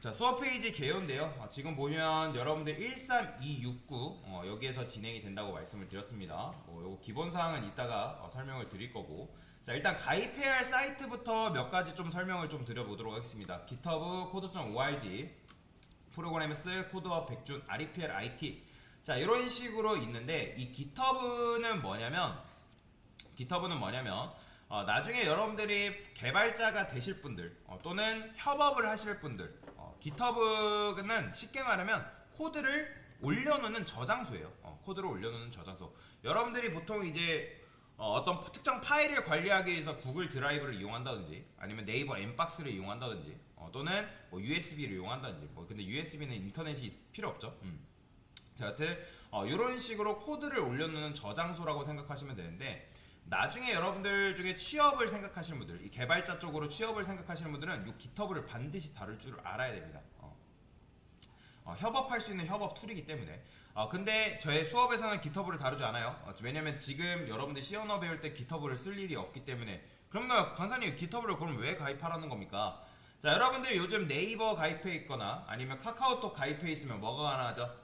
자, 수업 페이지 개요인데요. 지금 보면 여러분들 13269 여기에서 진행이 된다고 말씀을 드렸습니다. 요거 기본 사항은 이따가 설명을 드릴 거고. 자, 일단 가입해야 할 사이트부터 몇 가지 좀 설명을 좀 드려보도록 하겠습니다. GitHub code.org 프로그래머스 코드업 백준 REPL IT. 자, 이런 식으로 있는데 이 GitHub는 뭐냐면 나중에 여러분들이 개발자가 되실 분들 또는 협업을 하실 분들 GitHub는 쉽게 말하면 코드를 올려놓는 저장소예요. 코드를 올려놓는 저장소. 여러분들이 보통 이제 어떤 특정 파일을 관리하기 위해서 구글 드라이브를 이용한다든지 아니면 네이버 엠박스를 이용한다든지 또는 뭐 USB를 이용한다든지 근데 USB는 인터넷이 필요 없죠. 자, 여튼 이런 식으로 코드를 올려놓는 저장소라고 생각하시면 되는데 나중에 여러분들 중에 취업을 생각하시는 분들, 이 개발자 쪽으로 취업을 생각하시는 분들은 이 GitHub를 반드시 다룰 줄 알아야 됩니다. 협업할 수 있는 협업 툴이기 때문에. 근데 저의 수업에서는 GitHub를 다루지 않아요. 왜냐면 지금 여러분들 C언어 배울 때 GitHub를 쓸 일이 없기 때문에. 그러면 강사님 GitHub를 그럼 왜 가입하라는 겁니까? 자, 여러분들이 요즘 네이버 가입해 있거나 아니면 카카오톡 가입해 있으면 뭐가 가능하죠?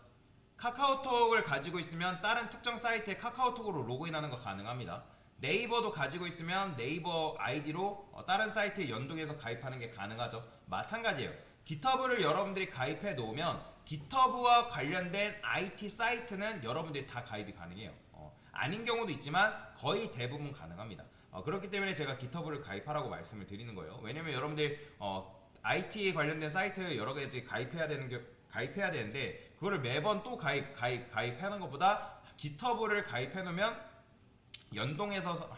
카카오톡을 가지고 있으면 다른 특정 사이트에 카카오톡으로 로그인하는 거 가능합니다. 네이버도 가지고 있으면 네이버 아이디로 다른 사이트에 연동해서 가입하는 게 가능하죠. 마찬가지예요. GitHub를 여러분들이 가입해 놓으면 GitHub와 관련된 IT 사이트는 여러분들이 다 가입이 가능해요. 아닌 경우도 있지만 거의 대부분 가능합니다. 그렇기 때문에 제가 GitHub를 가입하라고 말씀을 드리는 거예요. 왜냐면 여러분들이 IT 관련된 사이트 여러 가지 가입해야 되는데 그거를 매번 또 가입하는 것보다 GitHub를 가입해 놓으면 연동해서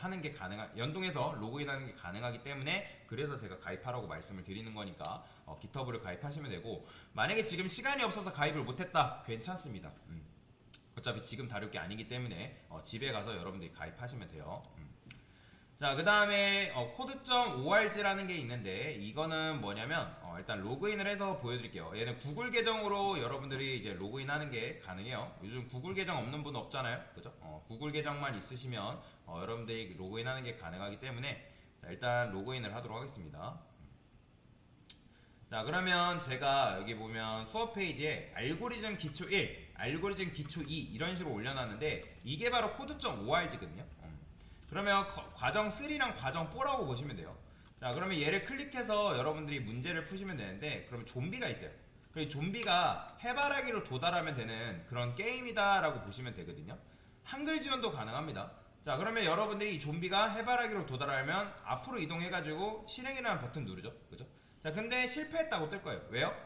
로그인하는 게 가능하기 때문에 그래서 제가 가입하라고 말씀을 드리는 거니까 GitHub를 가입하시면 되고, 만약에 지금 시간이 없어서 가입을 못했다 괜찮습니다. 어차피 지금 다룰 게 아니기 때문에 집에 가서 여러분들이 가입하시면 돼요. 자, 그 다음에 code.org라는 게 있는데 이거는 뭐냐면 일단 로그인을 해서 보여드릴게요. 얘는 구글 계정으로 여러분들이 이제 로그인하는 게 가능해요. 요즘 구글 계정 없는 분 없잖아요, 그죠? 구글 계정만 있으시면 여러분들이 로그인하는 게 가능하기 때문에 자, 일단 로그인을 하도록 하겠습니다. 자, 그러면 제가 여기 보면 수업 페이지에 알고리즘 기초 1, 알고리즘 기초 2 이런 식으로 올려놨는데 이게 바로 code.org거든요. 그러면 과정 3랑 과정 4라고 보시면 돼요. 자, 그러면 얘를 클릭해서 여러분들이 문제를 푸시면 되는데, 그러면 좀비가 있어요. 그리고 좀비가 해바라기로 도달하면 되는 그런 게임이다 라고 보시면 되거든요. 한글 지원도 가능합니다. 자, 그러면 여러분들이 이 좀비가 해바라기로 도달하면 앞으로 이동해가지고 실행이라는 버튼 누르죠. 그죠? 자, 근데 실패했다고 뜰 거예요. 왜요?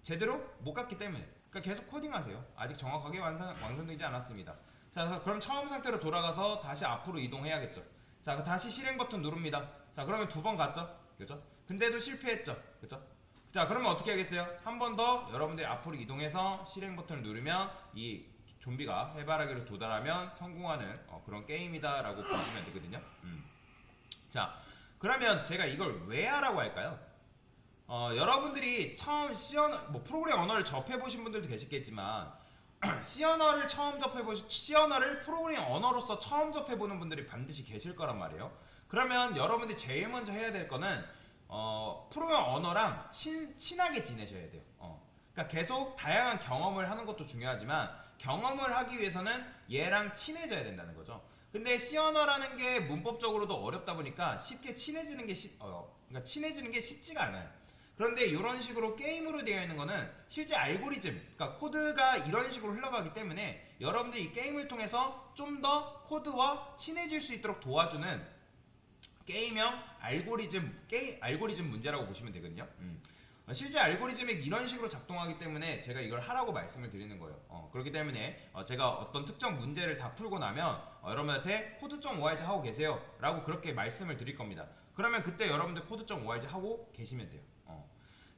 제대로 못 갔기 때문에. 그러니까 계속 코딩하세요. 아직 정확하게 완성되지 않았습니다. 자, 그럼 처음 상태로 돌아가서 다시 앞으로 이동해야겠죠. 자, 다시 실행 버튼 누릅니다. 자, 그러면 2번 갔죠? 그죠? 근데도 실패했죠? 그죠? 자, 그러면 어떻게 하겠어요? 한 번 더 여러분들이 앞으로 이동해서 실행 버튼을 누르면 이 좀비가 해바라기로 도달하면 성공하는 그런 게임이다 라고 보시면 되거든요. 자, 그러면 제가 이걸 왜 하라고 할까요? 여러분들이 처음 프로그램 언어를 접해보신 분들도 계시겠지만 C언어를 C언어를 프로그래밍 언어로서 처음 접해보는 분들이 반드시 계실 거란 말이에요. 그러면 여러분들이 제일 먼저 해야 될 거는 프로그래밍 언어랑 친하게 지내셔야 돼요. 그러니까 계속 다양한 경험을 하는 것도 중요하지만 경험을 하기 위해서는 얘랑 친해져야 된다는 거죠. 근데 C언어라는 게 문법적으로도 어렵다 보니까 쉽게 친해지는 게 쉽지가 않아요. 그런데 이런 식으로 게임으로 되어 있는 거는 실제 알고리즘, 그러니까 코드가 이런 식으로 흘러가기 때문에 여러분들이 이 게임을 통해서 좀 더 코드와 친해질 수 있도록 도와주는 게임형 알고리즘 문제라고 보시면 되거든요. 실제 알고리즘이 이런 식으로 작동하기 때문에 제가 이걸 하라고 말씀을 드리는 거예요. 그렇기 때문에 제가 어떤 특정 문제를 다 풀고 나면 여러분한테 code.org 하고 계세요 라고 그렇게 말씀을 드릴 겁니다. 그러면 그때 여러분들 code.org 하고 계시면 돼요.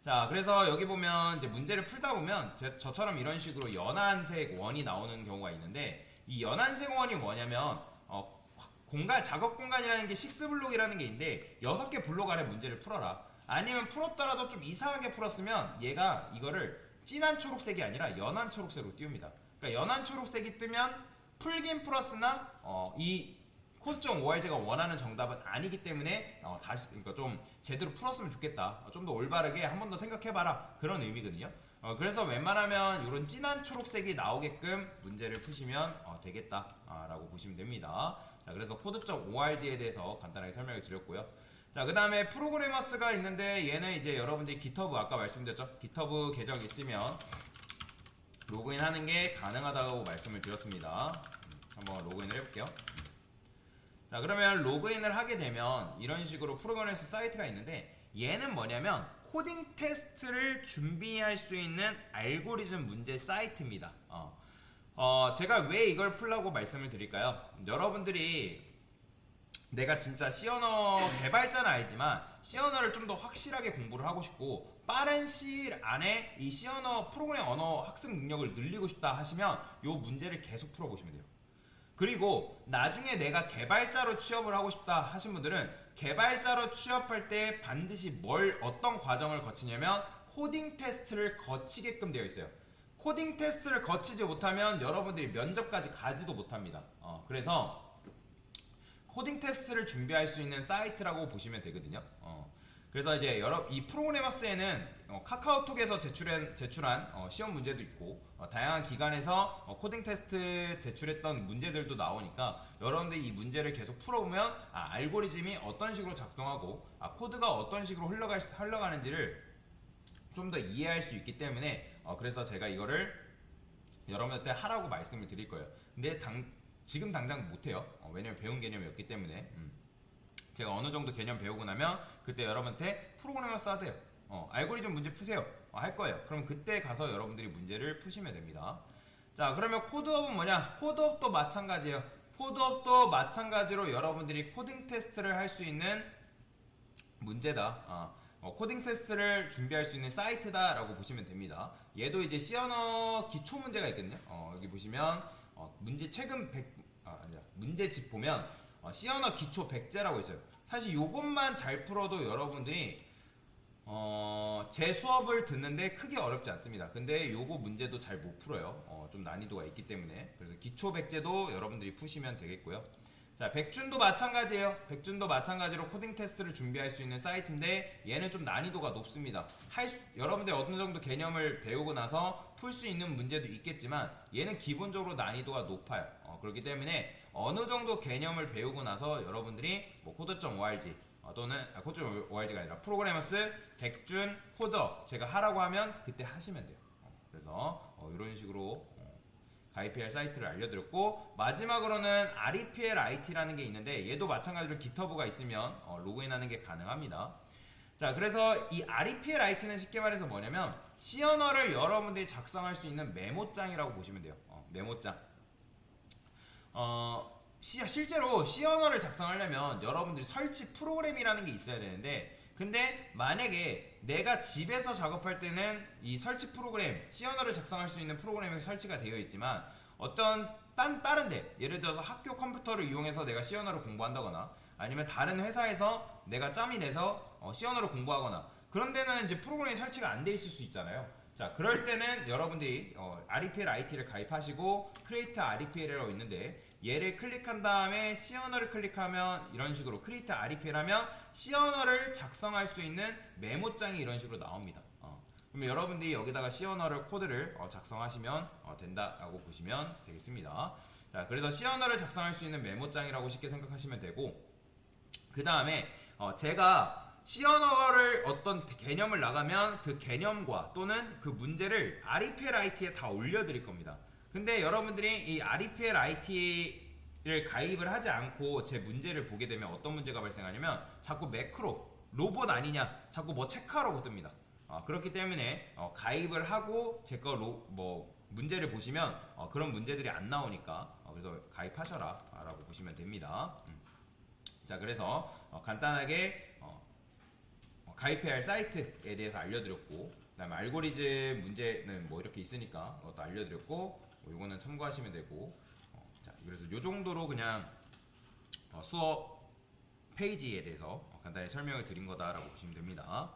자, 그래서 여기 보면 이제 문제를 풀다 보면 저처럼 이런 식으로 연한색 원이 나오는 경우가 있는데, 이 연한색 원이 뭐냐면 작업 공간이라는 게 6블록이라는 게 있는데 6개 블록 안에 문제를 풀어라. 아니면 풀었더라도 좀 이상하게 풀었으면 얘가 이거를 진한 초록색이 아니라 연한 초록색으로 띄웁니다. 그러니까 연한 초록색이 뜨면 풀긴 풀었으나 이 코드.org가 원하는 정답은 아니기 때문에 다시 그러니까 좀 제대로 풀었으면 좋겠다. 좀 더 올바르게 한 번 더 생각해봐라. 그런 의미거든요. 그래서 웬만하면 이런 진한 초록색이 나오게끔 문제를 푸시면 되겠다라고 보시면 됩니다. 자, 그래서 코드.org에 대해서 간단하게 설명을 드렸고요. 자, 그 다음에 프로그래머스가 있는데 얘는 이제 여러분들이 GitHub 아까 말씀드렸죠. GitHub 계정 있으면 로그인 하는 게 가능하다고 말씀을 드렸습니다. 한번 로그인을 해볼게요. 자, 그러면 로그인을 하게 되면 이런 식으로 프로그래머스 사이트가 있는데 얘는 뭐냐면 코딩 테스트를 준비할 수 있는 알고리즘 문제 사이트입니다. 제가 왜 이걸 풀라고 말씀을 드릴까요? 여러분들이 내가 진짜 C 언어 개발자는 아니지만 C 언어를 좀 더 확실하게 공부를 하고 싶고 빠른 시일 안에 이 C 언어 프로그램 언어 학습 능력을 늘리고 싶다 하시면 이 문제를 계속 풀어보시면 돼요. 그리고 나중에 내가 개발자로 취업을 하고 싶다 하신 분들은 개발자로 취업할 때 반드시 어떤 과정을 거치냐면 코딩 테스트를 거치게끔 되어 있어요. 코딩 테스트를 거치지 못하면 여러분들이 면접까지 가지도 못합니다. 그래서 코딩 테스트를 준비할 수 있는 사이트라고 보시면 되거든요. 그래서 이제 이 프로그래머스에는 카카오톡에서 제출한 시험 문제도 있고 다양한 기관에서 코딩 테스트 제출했던 문제들도 나오니까 여러분들이 이 문제를 계속 풀어보면 알고리즘이 어떤 식으로 작동하고 코드가 어떤 식으로 흘러가는지를 좀 더 이해할 수 있기 때문에 그래서 제가 이거를 여러분한테 하라고 말씀을 드릴 거예요. 근데 지금 당장 못해요. 왜냐면 배운 개념이 없기 때문에. 제가 어느 정도 개념 배우고 나면 그때 여러분한테 프로그래머스 하세요. 알고리즘 문제 푸세요. 할 거예요. 그럼 그때 가서 여러분들이 문제를 푸시면 됩니다. 자, 그러면 코드업은 뭐냐? 코드업도 마찬가지예요. 코드업도 마찬가지로 여러분들이 코딩 테스트를 할 수 있는 문제다. 코딩 테스트를 준비할 수 있는 사이트다라고 보시면 됩니다. 얘도 이제 C 언어 기초 문제가 있거든요. 여기 보시면 문제집 보면 C 언어 기초 백제라고 있어요. 사실 요것만 잘 풀어도 여러분들이 제 수업을 듣는데 크게 어렵지 않습니다. 근데 요거 문제도 잘 못 풀어요. 좀 난이도가 있기 때문에. 그래서 기초 백제도 여러분들이 푸시면 되겠고요. 자, 백준도 마찬가지예요. 백준도 마찬가지로 코딩 테스트를 준비할 수 있는 사이트인데 얘는 좀 난이도가 높습니다. 여러분들 어느 정도 개념을 배우고 나서 풀 수 있는 문제도 있겠지만 얘는 기본적으로 난이도가 높아요. 그렇기 때문에 어느 정도 개념을 배우고 나서 여러분들이 뭐 코드.org 또는 코드.org가 아니라 프로그래머스, 백준, 코더 제가 하라고 하면 그때 하시면 돼요. 그래서 이런 식으로 가입해야 할 사이트를 알려드렸고 마지막으로는 REPL IT라는 게 있는데 얘도 마찬가지로 GitHub가 있으면 로그인하는 게 가능합니다. 자, 그래서 이 REPL IT는 쉽게 말해서 뭐냐면 C 언어를 여러분들이 작성할 수 있는 메모장이라고 보시면 돼요. 메모장. 실제로 C 언어를 작성하려면 여러분들이 설치 프로그램이라는 게 있어야 되는데 근데 만약에 내가 집에서 작업할 때는 이 설치 프로그램, C 언어를 작성할 수 있는 프로그램이 설치가 되어 있지만 어떤 다른데 예를 들어서 학교 컴퓨터를 이용해서 내가 C 언어를 공부한다거나 아니면 다른 회사에서 내가 짬이 내서 C 언어를 공부하거나 그런 데는 이제 프로그램이 설치가 안 돼 있을 수 있잖아요. 자, 그럴 때는 여러분들이 REPL IT를 가입하시고 Create REPL이라고 있는데 얘를 클릭한 다음에 C 언어를 클릭하면 이런 식으로 Create REPL 하면 C 언어를 작성할 수 있는 메모장이 이런 식으로 나옵니다. 그러면 여러분들이 여기다가 C 언어를 코드를 작성하시면 된다라고 보시면 되겠습니다. 자, 그래서 C 언어를 작성할 수 있는 메모장이라고 쉽게 생각하시면 되고 그 다음에 제가 C 언어를 어떤 개념을 나가면 그 개념과 또는 그 문제를 REPL IT에 다 올려드릴 겁니다. 근데 여러분들이 이 REPL IT를 가입을 하지 않고 제 문제를 보게 되면 어떤 문제가 발생하냐면 자꾸 매크로, 로봇 아니냐 자꾸 뭐 체크하라고 뜹니다. 그렇기 때문에 가입을 하고 제 거 문제를 보시면 그런 문제들이 안 나오니까 그래서 가입하셔라 라고 보시면 됩니다. 자, 그래서 간단하게 가입해야 할 사이트에 대해서 알려드렸고 그 다음에 알고리즘 문제는 뭐 이렇게 있으니까 그것도 알려드렸고 이거는 참고하시면 되고 자, 그래서 요 정도로 그냥 수업 페이지에 대해서 간단히 설명을 드린 거다라고 보시면 됩니다.